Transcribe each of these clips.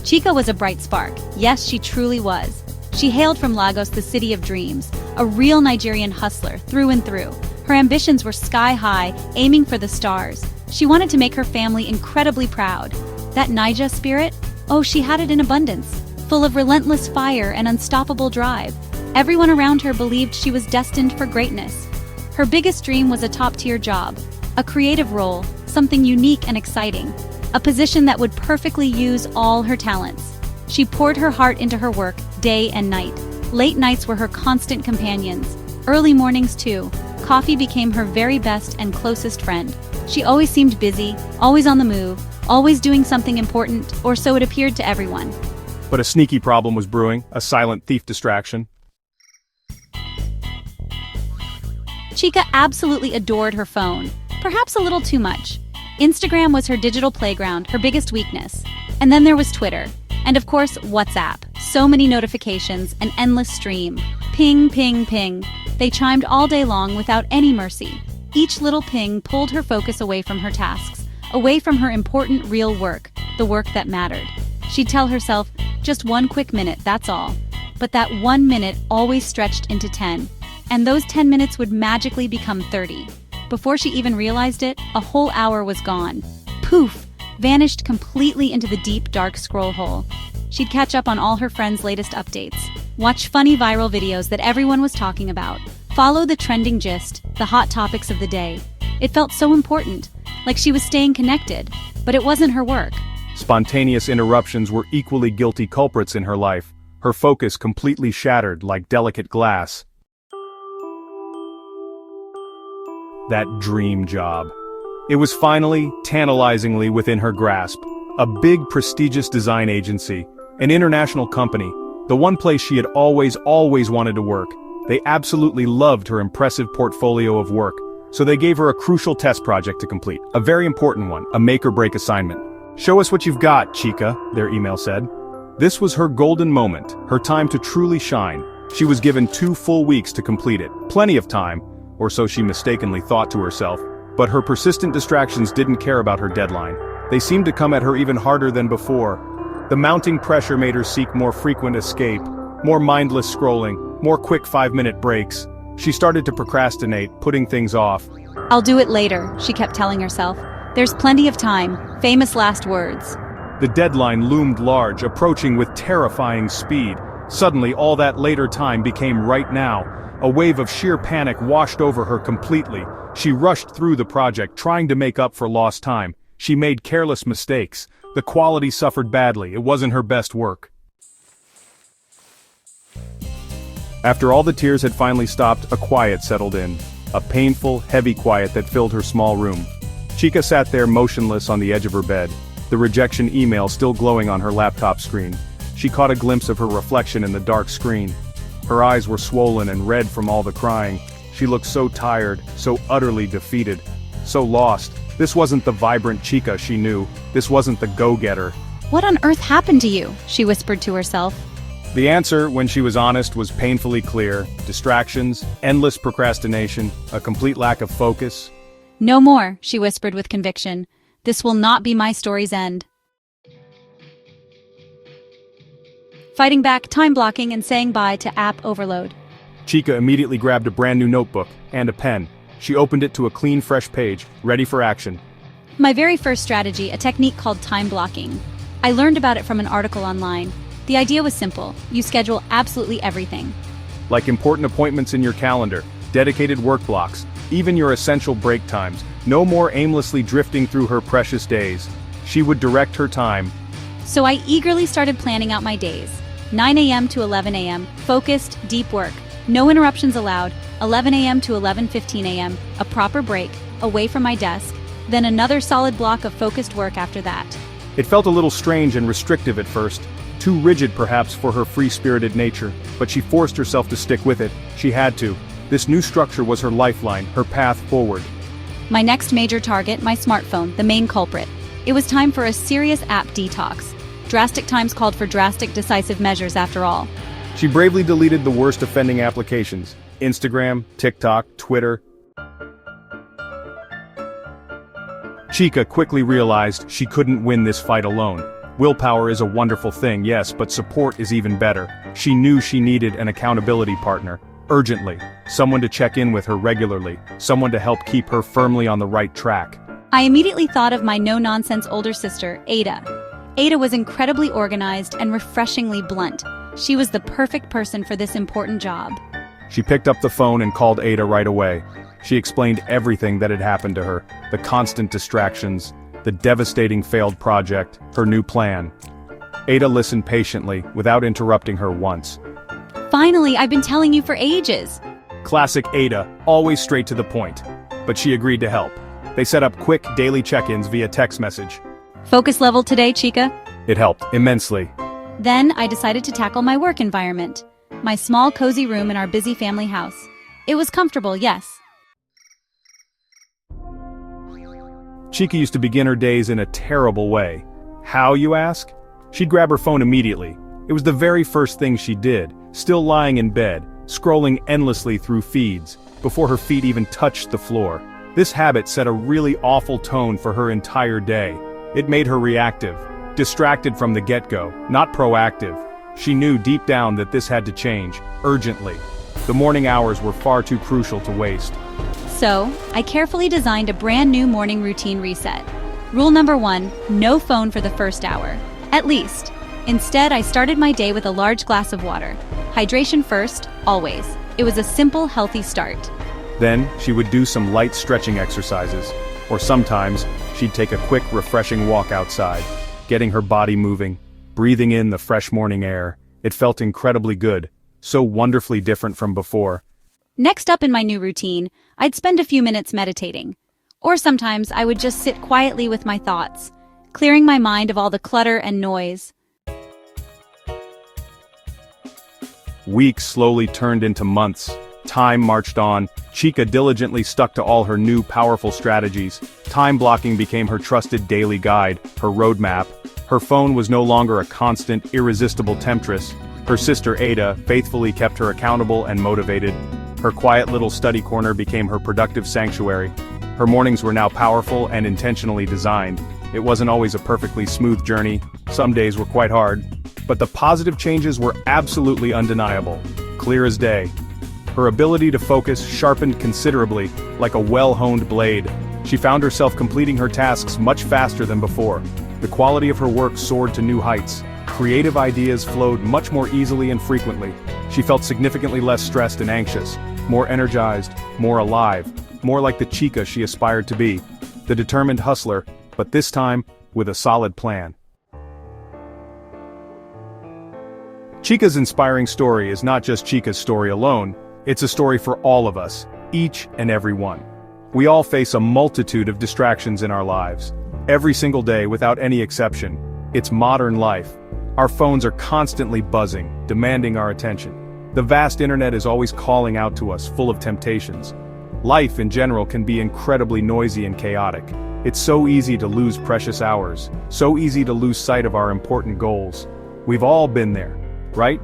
Chika was a bright spark. Yes, she truly was. She hailed from Lagos, the city of dreams, a real Nigerian hustler through and through. Her ambitions were sky high, aiming for the stars. She wanted to make her family incredibly proud. That Naija spirit? Oh, she had it in abundance, full of relentless fire and unstoppable drive. Everyone around her believed she was destined for greatness. Her biggest dream was a top-tier job, a creative role, something unique and exciting, a position that would perfectly use all her talents. She poured her heart into her work, day and night. Late nights were her constant companions. Early mornings, too. Coffee became her very best and closest friend. She always seemed busy, always on the move, always doing something important, or so it appeared to everyone. But a sneaky problem was brewing, a silent thief distraction. Chika absolutely adored her phone, perhaps a little too much. Instagram was her digital playground, her biggest weakness. And then there was Twitter. And of course, WhatsApp. So many notifications, an endless stream. Ping, ping, ping. They chimed all day long without any mercy. Each little ping pulled her focus away from her tasks, away from her important real work, the work that mattered. She'd tell herself, just 1 quick minute, that's all. But that 1 minute always stretched into 10. And those 10 minutes would magically become 30. Before she even realized it, a whole hour was gone. Poof! Vanished completely into the deep, dark scroll hole. She'd catch up on all her friends' latest updates, watch funny viral videos that everyone was talking about, follow the trending gist, the hot topics of the day. It felt so important, like she was staying connected, but it wasn't her work. Spontaneous interruptions were equally guilty culprits in her life, her focus completely shattered like delicate glass. That dream job. It was finally, tantalizingly within her grasp. A big, prestigious design agency, an international company, the one place she had always wanted to work. They absolutely loved her impressive portfolio of work, so they gave her a crucial test project to complete, a very important one, a make-or-break assignment. "Show us what you've got, Chika," their email said. This was her golden moment, her time to truly shine. She was given 2 full weeks to complete it, plenty of time, or so she mistakenly thought to herself. But her persistent distractions didn't care about her deadline. They seemed to come at her even harder than before. The mounting pressure made her seek more frequent escape, more mindless scrolling, more quick 5-minute breaks. She started to procrastinate, putting things off. I'll do it later, she kept telling herself. There's plenty of time, famous last words. The deadline loomed large, approaching with terrifying speed. Suddenly, all that later time became right now. A wave of sheer panic washed over her completely. She rushed through the project, trying to make up for lost time. She made careless mistakes. The quality suffered badly. It wasn't her best work. After all the tears had finally stopped, a quiet settled in. A painful, heavy quiet that filled her small room. Chika sat there motionless on the edge of her bed, the rejection email still glowing on her laptop screen. She caught a glimpse of her reflection in the dark screen. Her eyes were swollen and red from all the crying. She looked so tired, so utterly defeated, so lost. This wasn't the vibrant Chika she knew. This wasn't the go-getter. What on earth happened to you? She whispered to herself. The answer, when she was honest, was painfully clear. Distractions, endless procrastination, a complete lack of focus. No more, she whispered with conviction. This will not be my story's end. Fighting back, time blocking, and saying bye to app overload. Chika immediately grabbed a brand new notebook and a pen. She opened it to a clean, fresh page, ready for action. My very first strategy, a technique called time blocking. I learned about it from an article online. The idea was simple. You schedule absolutely everything. Like important appointments in your calendar, dedicated work blocks, even your essential break times. No more aimlessly drifting through her precious days. She would direct her time. So I eagerly started planning out my days. 9 a.m. to 11 a.m., focused, deep work. No interruptions allowed. 11 a.m. to 11:15 a.m., a proper break, away from my desk. Then another solid block of focused work after that. It felt a little strange and restrictive at first. Too rigid perhaps for her free-spirited nature, but she forced herself to stick with it. She had to. This new structure was her lifeline, her path forward. My next major target, my smartphone, the main culprit. It was time for a serious app detox. Drastic times called for drastic, decisive measures after all. She bravely deleted the worst offending applications. Instagram, TikTok, Twitter. Chika quickly realized she couldn't win this fight alone. Willpower is a wonderful thing, yes, but support is even better. She knew she needed an accountability partner, urgently, someone to check in with her regularly, someone to help keep her firmly on the right track. I immediately thought of my no-nonsense older sister, Ada. Ada was incredibly organized and refreshingly blunt. She was the perfect person for this important job. She picked up the phone and called Ada right away. She explained everything that had happened to her, the constant distractions, the devastating failed project, her new plan. Ada listened patiently, without interrupting her once. Finally, I've been telling you for ages. Classic Ada, always straight to the point. But she agreed to help. They set up quick daily check-ins via text message. Focus level today, Chika? It helped immensely. Then I decided to tackle my work environment. My small, cozy room in our busy family house. It was comfortable, yes. Chika used to begin her days in a terrible way. How, you ask? She'd grab her phone immediately. It was the very first thing she did, still lying in bed, scrolling endlessly through feeds, before her feet even touched the floor. This habit set a really awful tone for her entire day. It made her reactive, distracted from the get-go, not proactive. She knew deep down that this had to change, urgently. The morning hours were far too crucial to waste. So, I carefully designed a brand new morning routine reset. Rule number 1, no phone for the first hour. At least. Instead, I started my day with a large glass of water. Hydration first, always. It was a simple, healthy start. Then, she would do some light stretching exercises. Or sometimes, she'd take a quick, refreshing walk outside, getting her body moving, breathing in the fresh morning air. It felt incredibly good, so wonderfully different from before. Next up in my new routine, I'd spend a few minutes meditating. Or sometimes I would just sit quietly with my thoughts, clearing my mind of all the clutter and noise. Weeks slowly turned into months. Time marched on. Chika diligently stuck to all her new powerful strategies. Time blocking became her trusted daily guide, her roadmap. Her phone was no longer a constant, irresistible temptress. Her sister Ada faithfully kept her accountable and motivated. Her quiet little study corner became her productive sanctuary. Her mornings were now powerful and intentionally designed. It wasn't always a perfectly smooth journey. Some days were quite hard. But the positive changes were absolutely undeniable. Clear as day. Her ability to focus sharpened considerably, like a well-honed blade. She found herself completing her tasks much faster than before. The quality of her work soared to new heights. Creative ideas flowed much more easily and frequently. She felt significantly less stressed and anxious, more energized, more alive, more like the Chika she aspired to be. The determined hustler, but this time, with a solid plan. Chika's inspiring story is not just Chika's story alone, it's a story for all of us, each and every one. We all face a multitude of distractions in our lives. Every single day without any exception. It's modern life. Our phones are constantly buzzing, demanding our attention. The vast internet is always calling out to us, full of temptations. Life in general can be incredibly noisy and chaotic. It's so easy to lose precious hours, so easy to lose sight of our important goals. We've all been there, right?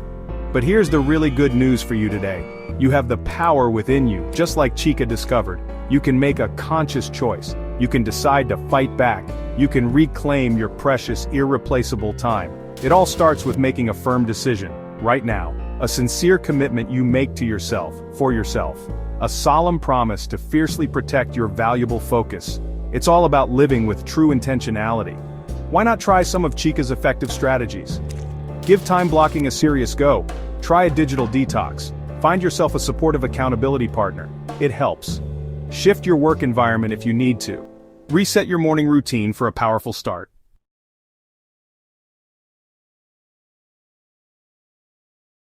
But here's the really good news for you today. You have the power within you, just like Chika discovered. You can make a conscious choice. You can decide to fight back. You can reclaim your precious, irreplaceable time. It all starts with making a firm decision, right now. A sincere commitment you make to yourself, for yourself. A solemn promise to fiercely protect your valuable focus. It's all about living with true intentionality. Why not try some of Chika's effective strategies? Give time blocking a serious go. Try a digital detox. Find yourself a supportive accountability partner. It helps. Shift your work environment if you need to. Reset your morning routine for a powerful start.